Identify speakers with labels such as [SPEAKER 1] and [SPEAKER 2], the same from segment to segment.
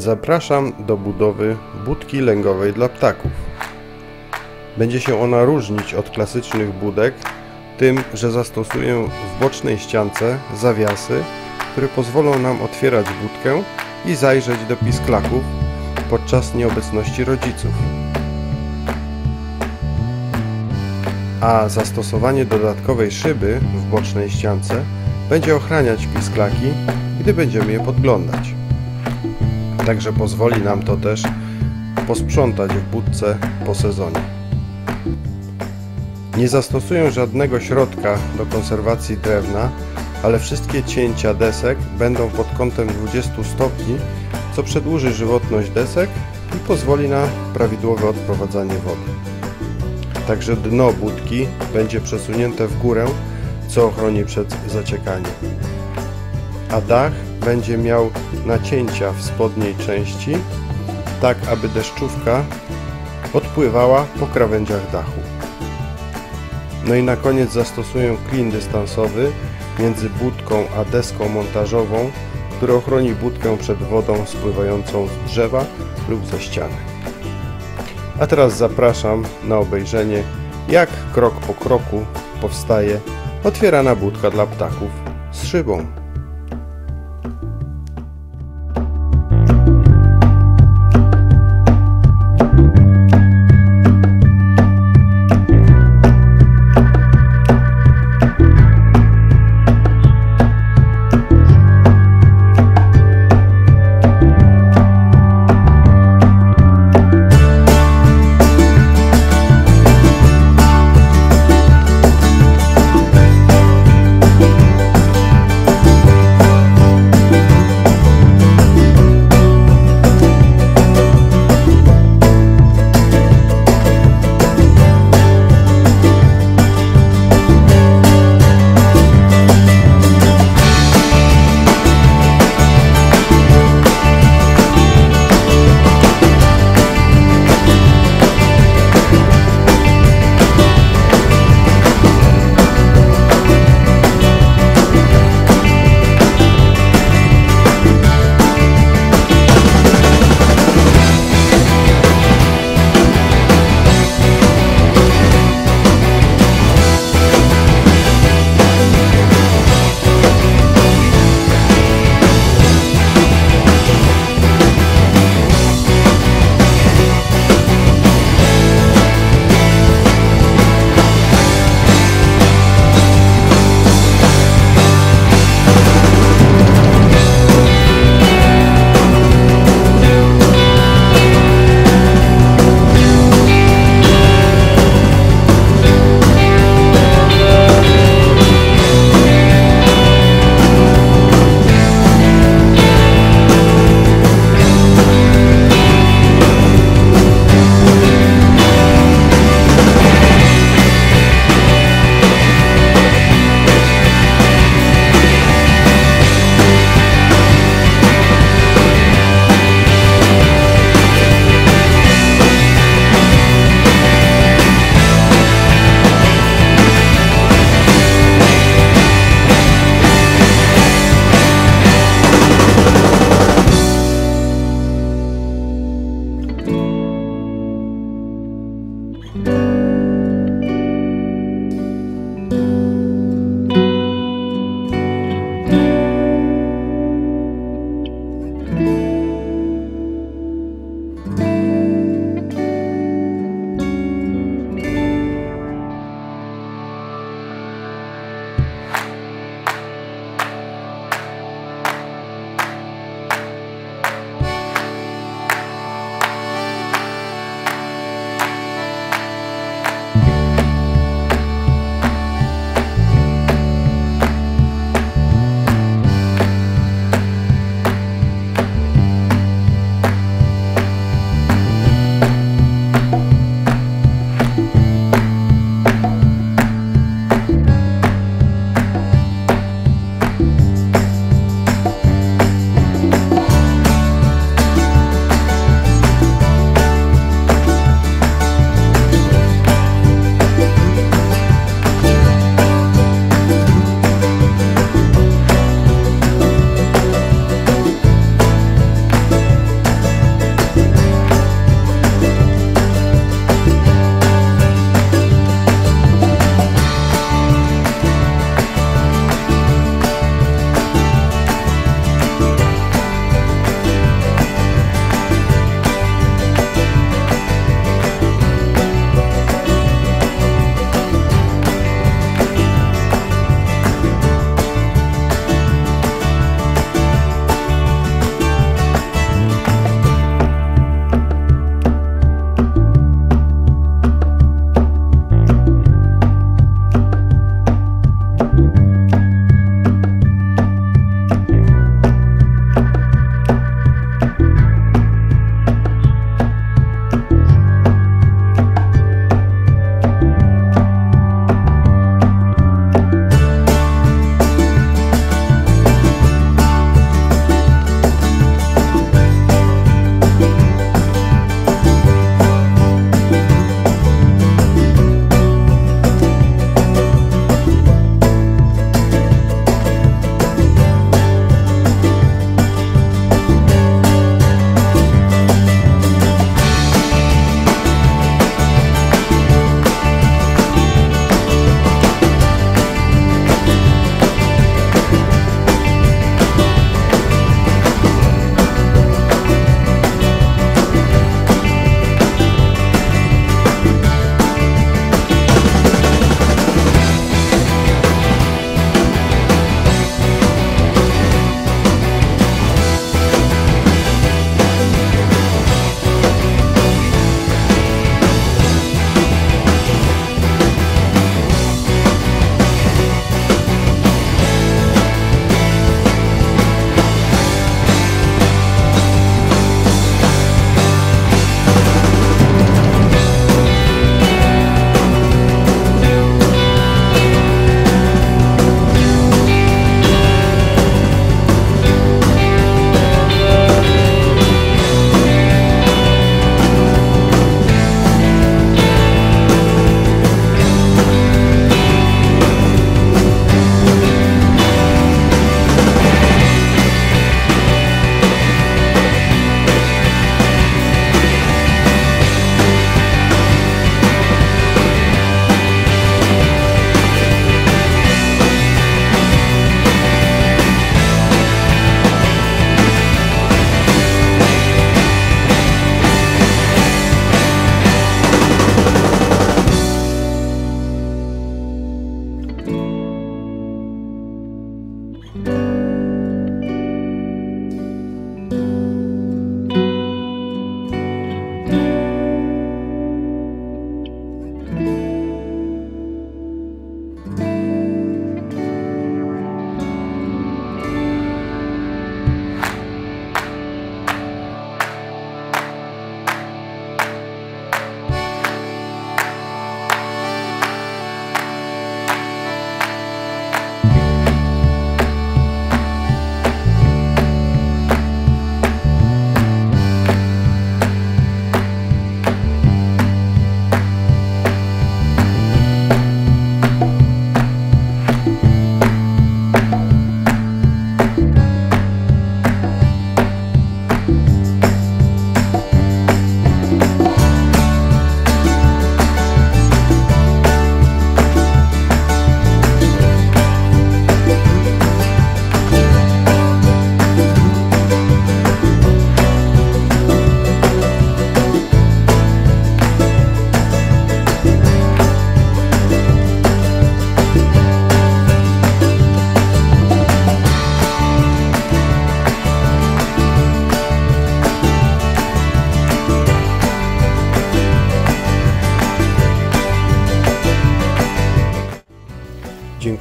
[SPEAKER 1] Zapraszam do budowy budki lęgowej dla ptaków. Będzie się ona różnić od klasycznych budek tym, że zastosuję w bocznej ściance zawiasy, które pozwolą nam otwierać budkę i zajrzeć do pisklaków podczas nieobecności rodziców. A zastosowanie dodatkowej szyby w bocznej ściance będzie ochraniać pisklaki, gdy będziemy je podglądać. Także pozwoli nam to też posprzątać w budce po sezonie. Nie zastosuję żadnego środka do konserwacji drewna, ale wszystkie cięcia desek będą pod kątem 20 stopni, co przedłuży żywotność desek i pozwoli na prawidłowe odprowadzanie wody. Także dno budki będzie przesunięte w górę, co ochroni przed zaciekaniem. A dach będzie miał nacięcia w spodniej części, tak aby deszczówka odpływała po krawędziach dachu. No i na koniec zastosuję klin dystansowy między budką a deską montażową, który ochroni budkę przed wodą spływającą z drzewa lub ze ściany. A teraz zapraszam na obejrzenie, jak krok po kroku powstaje otwierana budka dla ptaków z szybą.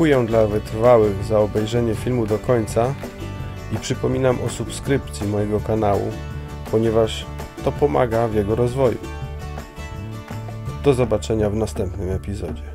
[SPEAKER 1] Dziękuję dla wytrwałych za obejrzenie filmu do końca i przypominam o subskrypcji mojego kanału, ponieważ to pomaga w jego rozwoju. Do zobaczenia w następnym epizodzie.